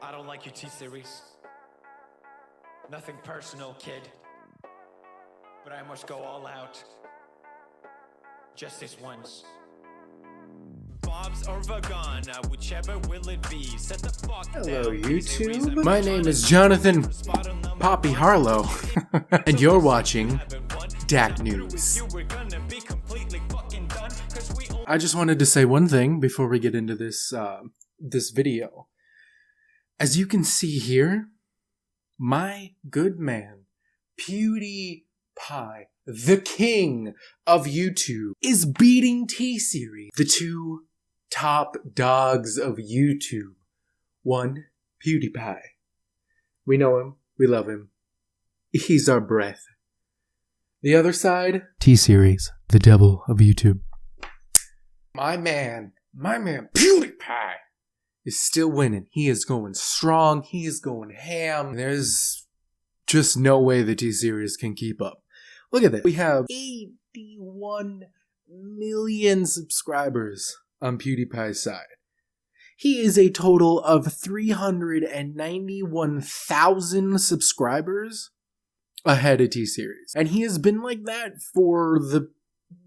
I don't like your T-Series. Nothing personal, kid. But I must go all out. Just this once. Bob's or Vagana, whichever will it be. Set the fuck Hello, down, YouTube. My name is Jonathan Poppy Harlow, and you're watching DAC News. I just wanted to say one thing before we get into this video. As you can see here, my good man, PewDiePie, the king of YouTube, is beating T-Series, the two top dogs of YouTube. One, PewDiePie. We know him, we love him. He's our breath. The other side, T-Series, the devil of YouTube. My man, PewDiePie is still winning. He is going strong. He is going ham. There's just no way the T-Series can keep up. Look at that. We have 81 million subscribers on PewDiePie's side. He is a total of 391,000 subscribers ahead of T-Series. And he has been like that for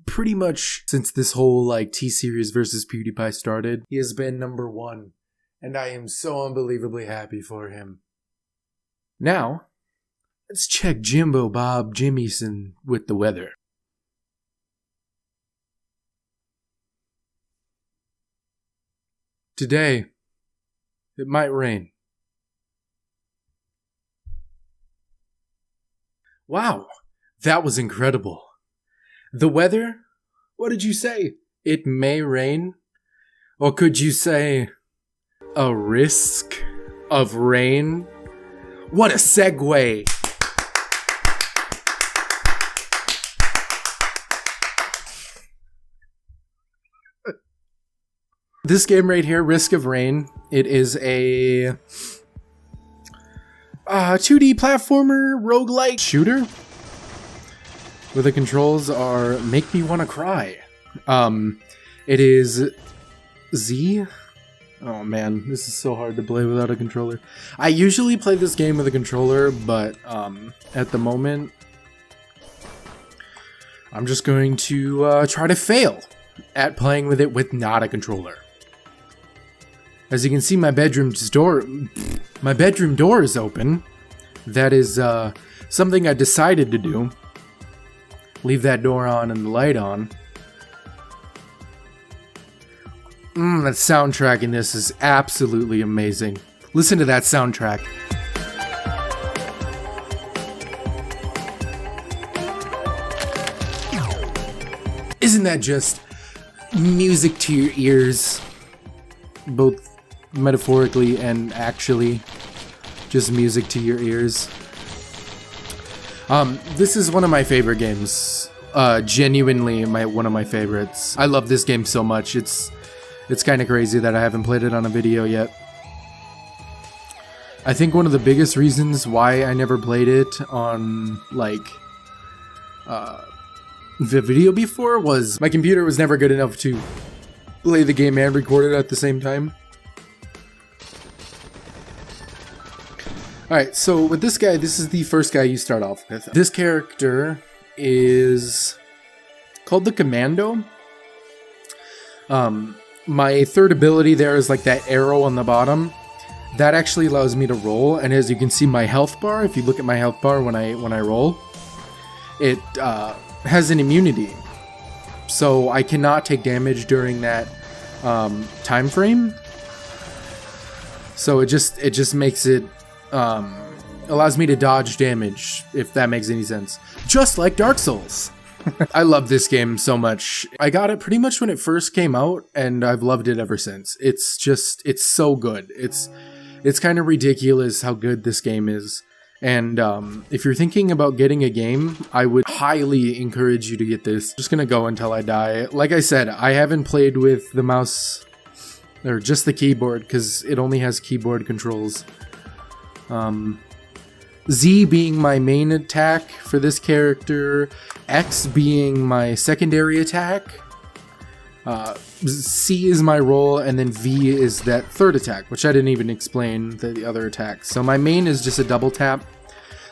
pretty much since this whole like T-Series versus PewDiePie started. He has been number one. And I am so unbelievably happy for him. Now, let's check Jimbo Bob Jimmyson with the weather. Today, it might rain. Wow, that was incredible. The weather? What did you say? It may rain? Or could you say a risk of rain? What a segue! This game right here, Risk of Rain, it is a 2D platformer roguelike shooter where the controls are make me want to cry. It is Z. Oh man, this is so hard to play without a controller. I usually play this game with a controller, but at the moment, I'm just going to try to fail at playing with it with not a controller. As you can see, my bedroom door is open. That is something I decided to do. Leave that door on and the light on. That soundtrack in this is absolutely amazing. Listen to that soundtrack. Isn't that just music to your ears? Both metaphorically and actually. Just music to your ears. This is one of my favorite games. Genuinely one of my favorites. I love this game so much. It's kind of crazy that I haven't played it on a video yet. I think one of the biggest reasons why I never played it on, like, the video before was my computer was never good enough to play the game and record it at the same time. Alright, so with this guy, this is the first guy you start off with. This character is called the Commando. My third ability there is like that arrow on the bottom. That actually allows me to roll, and as you can see my health bar, if you look at my health bar when I roll, it has an immunity. So I cannot take damage during that time frame. So it just makes it allows me to dodge damage, if that makes any sense. Just like Dark Souls. I love this game so much. I got it pretty much when it first came out, and I've loved it ever since. It's so good. It's kind of ridiculous how good this game is. And if you're thinking about getting a game, I would highly encourage you to get this. Just gonna go until I die. Like I said, I haven't played with the mouse, or just the keyboard, because it only has keyboard controls. Z being my main attack for this character, X being my secondary attack. C is my roll, and then V is that third attack, which I didn't even explain the other attacks. So my main is just a double tap.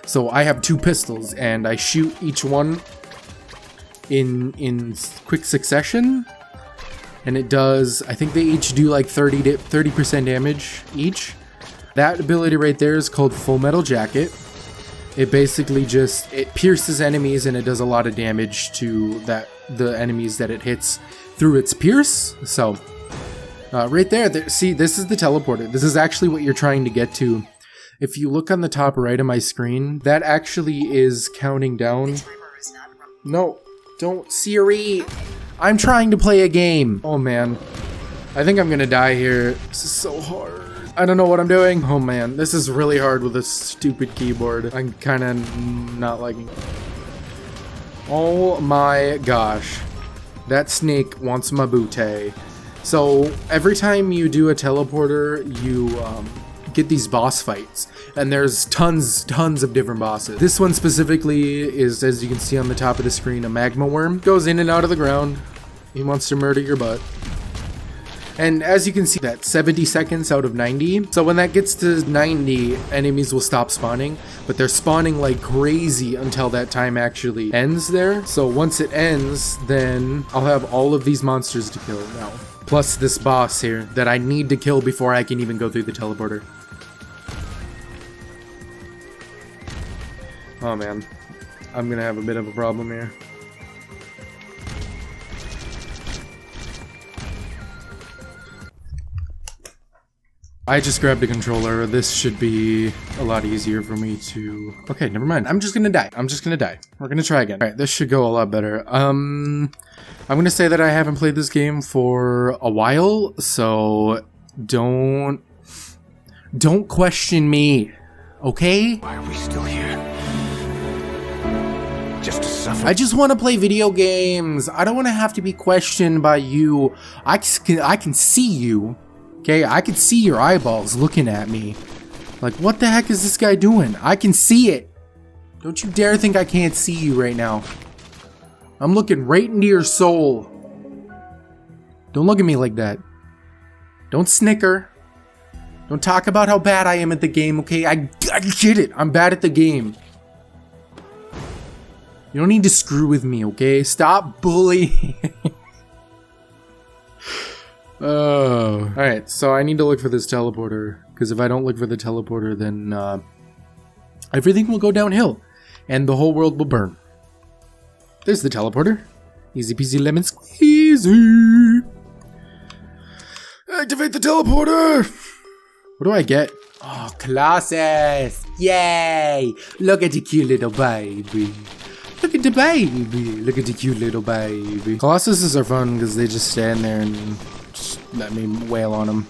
So I have 2 pistols, and I shoot each one in quick succession. And it does, I think they each do like 30% damage each. That ability right there is called Full Metal Jacket. It basically just, it pierces enemies and it does a lot of damage to the enemies that it hits through its pierce. So, right there, see, this is the teleporter. This is actually what you're trying to get to. If you look on the top right of my screen, that actually is counting down. No, don't, Siri. I'm trying to play a game. Oh man, I think I'm gonna die here. This is so hard. I don't know what I'm doing. Oh man, this is really hard with this stupid keyboard. I'm kind of not liking it. Oh my gosh. That snake wants my booty. So every time you do a teleporter, you get these boss fights. And there's tons of different bosses. This one specifically is, as you can see on the top of the screen, a magma worm. Goes in and out of the ground. He wants to murder your butt. And as you can see, that's 70 seconds out of 90. So when that gets to 90, enemies will stop spawning. But they're spawning like crazy until that time actually ends there. So once it ends, then I'll have all of these monsters to kill now. Plus this boss here that I need to kill before I can even go through the teleporter. Oh man, I'm gonna have a bit of a problem here. I just grabbed a controller. This should be a lot easier for me to... Okay, never mind. I'm just gonna die. We're gonna try again. Alright, this should go a lot better. I'm gonna say that I haven't played this game for a while, so don't question me, okay? Why are we still here? Just to suffer? I just want to play video games. I don't want to have to be questioned by you. I can see you. Okay, I can see your eyeballs looking at me. Like, what the heck is this guy doing? I can see it. Don't you dare think I can't see you right now. I'm looking right into your soul. Don't look at me like that. Don't snicker. Don't talk about how bad I am at the game, okay? I get it. I'm bad at the game. You don't need to screw with me, okay? Stop bullying. Oh. Alright, so I need to look for this teleporter. Because if I don't look for the teleporter, then everything will go downhill. And the whole world will burn. There's the teleporter. Easy peasy lemon squeezy. Activate the teleporter! What do I get? Oh, classes! Yay! Look at the cute little baby. Look at the baby. Look at the cute little baby. Colossuses are fun because they just stand there and just let me wail on them.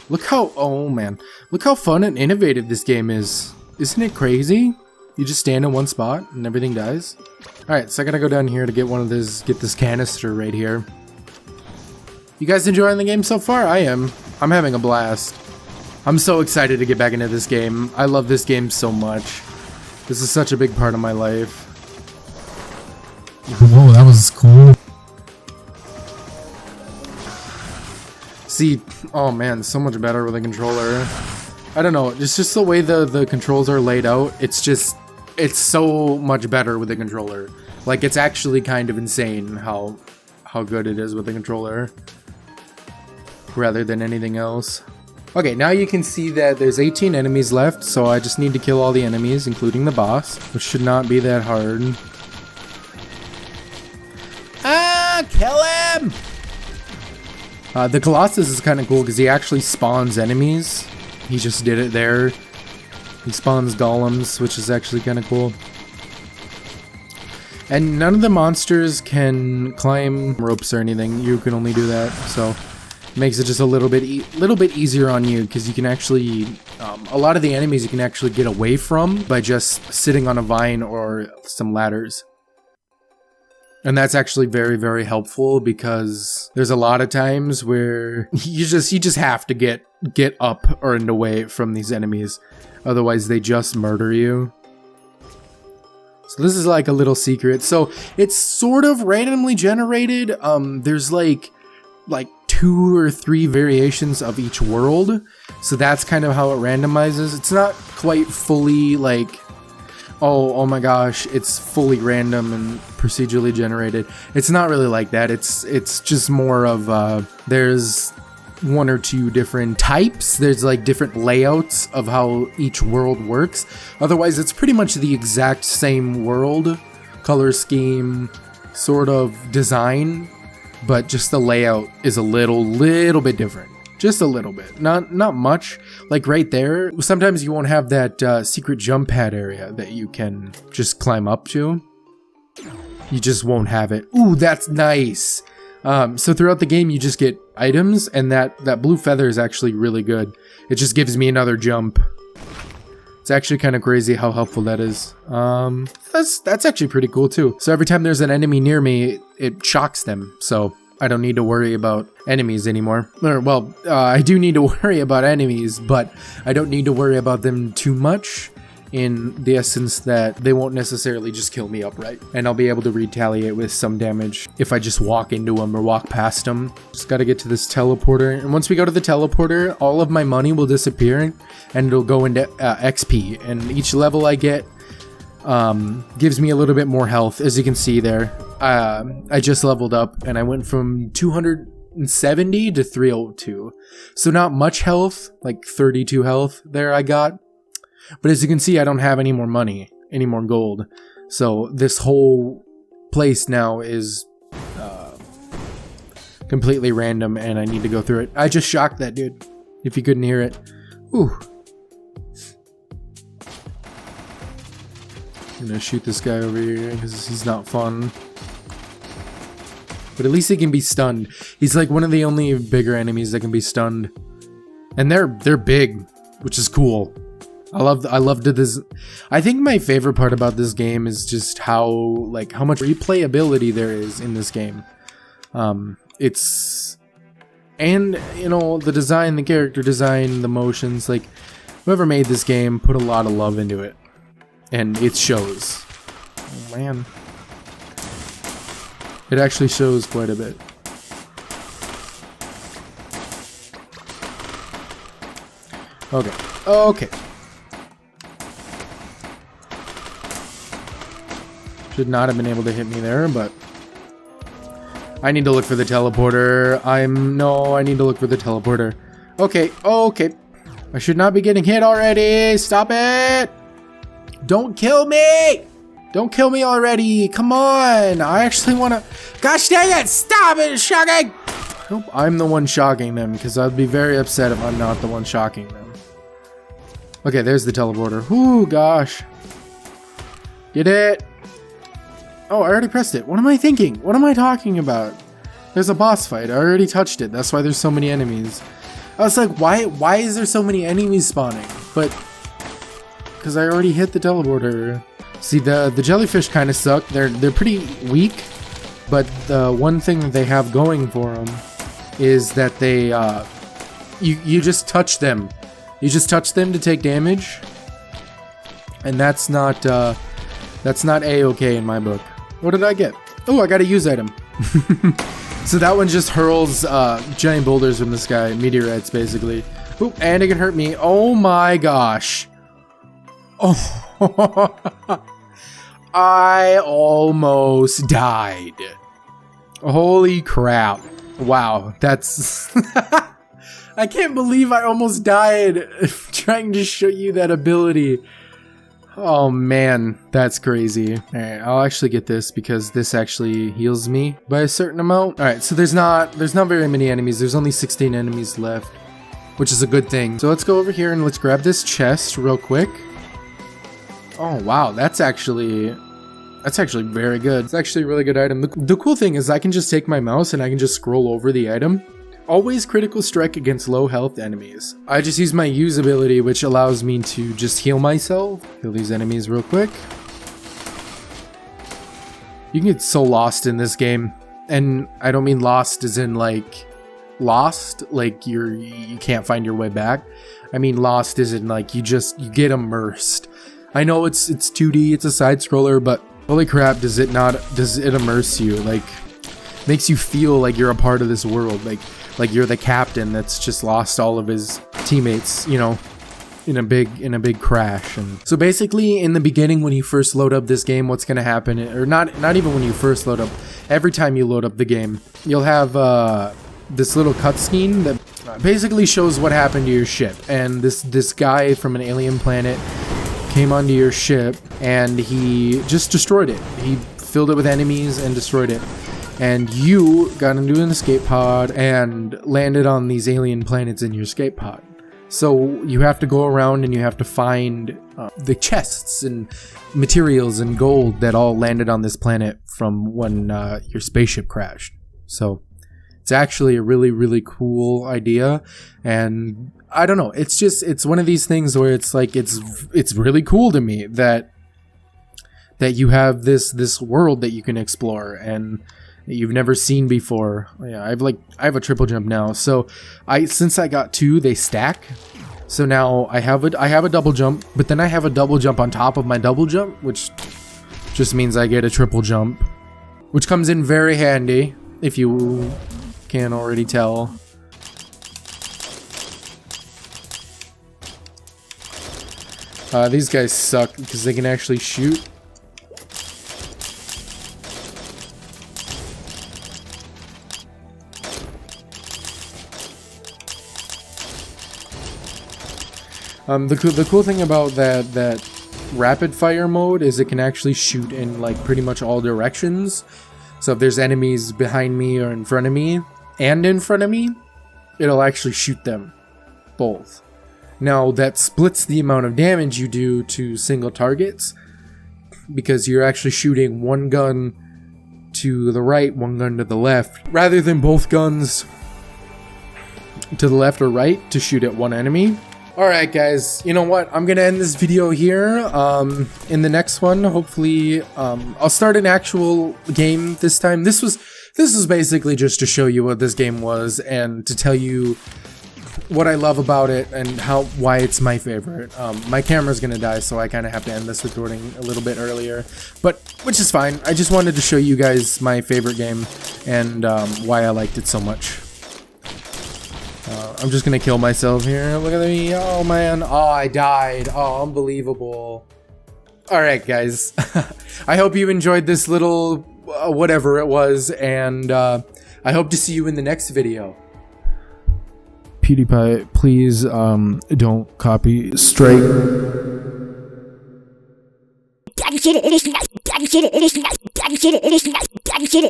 Look how, oh man. Look how fun and innovative this game is. Isn't it crazy? You just stand in one spot and everything dies. Alright, so I gotta go down here to get one of this, get this canister right here. You guys enjoying the game so far? I am. I'm having a blast. I'm so excited to get back into this game. I love this game so much. This is such a big part of my life. Whoa, that was cool. See, oh man, so much better with a controller. I don't know, it's just the way the controls are laid out. It's so much better with a controller. Like, it's actually kind of insane how good it is with the controller rather than anything else. Okay, now you can see that there's 18 enemies left, so I just need to kill all the enemies, including the boss, which should not be that hard. Ah, kill him! The Colossus is kind of cool because he actually spawns enemies. He just did it there. He spawns golems, which is actually kind of cool. And none of the monsters can climb ropes or anything. You can only do that, so it makes it just a little bit easier on you because you can actually a lot of the enemies you can actually get away from by just sitting on a vine or some ladders. And that's actually very, very helpful because there's a lot of times where you just have to get up or and away from these enemies. Otherwise they just murder you. So this is like a little secret. So it's sort of randomly generated. There's like 2 or 3 variations of each world. So that's kind of how it randomizes. It's not quite fully like, oh my gosh, it's fully random and procedurally generated. It's not really like that. It's just more of there's 1 or 2 different types. There's like different layouts of how each world works. Otherwise, it's pretty much the exact same world, color scheme, sort of design, but just the layout is a little bit different. Just a little bit, not much. Like right there, sometimes you won't have that secret jump pad area that you can just climb up to. You just won't have it. Ooh, that's nice. So throughout the game, you just get items, and that blue feather is actually really good. It just gives me another jump. It's actually kind of crazy how helpful that is. That's actually pretty cool too. So every time there's an enemy near me, it shocks them. So I don't need to worry about enemies anymore. Or, well, I do need to worry about enemies, but I don't need to worry about them too much, in the essence that they won't necessarily just kill me outright. And I'll be able to retaliate with some damage if I just walk into them or walk past them. Just gotta get to this teleporter. And once we go to the teleporter, all of my money will disappear and it'll go into XP. And each level I get gives me a little bit more health. As you can see there, I just leveled up and I went from 270 to 302. So not much health, like 32 health there I got. But as you can see, I don't have any more money, any more gold. So this whole place now is completely random and I need to go through it. I just shocked that dude, if you couldn't hear it. Ooh. I'm gonna shoot this guy over here because he's not fun. But at least he can be stunned. He's like one of the only bigger enemies that can be stunned. And they're big, which is cool. I love this. I think my favorite part about this game is just how much replayability there is in this game. And you know, the design, the character design, the motions, like whoever made this game put a lot of love into it. And it shows. Oh man. It actually shows quite a bit. Okay. Should not have been able to hit me there, but I need to look for the teleporter. I need to look for the teleporter. Okay. I should not be getting hit already. Stop it. Don't kill me. Don't kill me already. Come on. I actually want to. Gosh dang it. Stop it. Shocking. I hope I'm the one shocking them, because I'd be very upset if I'm not the one shocking them. Okay, there's the teleporter. Ooh, gosh. Get it. Oh, I already pressed it. What am I thinking? What am I talking about? There's a boss fight. I already touched it. That's why there's so many enemies. I was like, why is there so many enemies spawning? But because I already hit the teleporter. See, the jellyfish kind of suck. They're pretty weak, but the one thing that they have going for them is that they you just touch them. You just touch them to take damage, and that's not A-okay in my book. What did I get? Oh, I got a use item. So that one just hurls giant boulders from the sky, meteorites basically. Ooh, and it can hurt me. Oh my gosh. Oh, I almost died. Holy crap. Wow, that's... I can't believe I almost died trying to show you that ability. Oh man, that's crazy. Alright, I'll actually get this because this actually heals me by a certain amount. Alright, so there's not very many enemies. There's only 16 enemies left, which is a good thing. So let's go over here and let's grab this chest real quick. Oh wow, that's actually very good. It's actually a really good item. The cool thing is I can just take my mouse and I can just scroll over the item. Always critical strike against low health enemies. I just use my use ability, which allows me to just heal myself. Heal these enemies real quick. You can get so lost in this game. And I don't mean lost as in like lost, like you can't find your way back. I mean lost as in like you get immersed. I know it's 2D, it's a side scroller, but holy crap, does it immerse you? Like, makes you feel like you're a part of this world, like you're the captain that's just lost all of his teammates, you know, in a big crash. And so basically, in the beginning, when you first load up this game, what's gonna happen, or not even when you first load up, every time you load up the game, you'll have this little cutscene that basically shows what happened to your ship. And this guy from an alien planet came onto your ship and he just destroyed it. He filled it with enemies and destroyed it. And you got into an escape pod and landed on these alien planets in your escape pod. So you have to go around and you have to find the chests and materials and gold that all landed on this planet from when your spaceship crashed. So it's actually a really, really cool idea. And I don't know, it's one of these things where it's like, it's really cool to me that you have this world that you can explore and that you've never seen before. Yeah, I have a triple jump now. So since I got 2, they stack. So now I have a double jump, but then I have a double jump on top of my double jump, which just means I get a triple jump, which comes in very handy if you can't already tell. These guys suck because they can actually shoot. The cool thing about that rapid fire mode is it can actually shoot in like pretty much all directions. So if there's enemies behind me or in front of me and in front of me, it'll actually shoot them both. Now that splits the amount of damage you do to single targets because you're actually shooting one gun to the right, one gun to the left, rather than both guns to the left or right to shoot at one enemy. Alright guys, you know what, I'm gonna end this video here. In the next one, hopefully, I'll start an actual game this time. This was basically just to show you what this game was and to tell you what I love about it and why it's my favorite. My camera's gonna die, so I kind of have to end this recording a little bit earlier, but which is fine. I just wanted to show you guys my favorite game and why I liked it so much. I'm just gonna kill myself here. Look at me. Oh man. Oh, I died. Oh, unbelievable. Alright guys. I hope you enjoyed this little whatever it was, and I hope to see you in the next video. PewDiePie, please don't copy straight.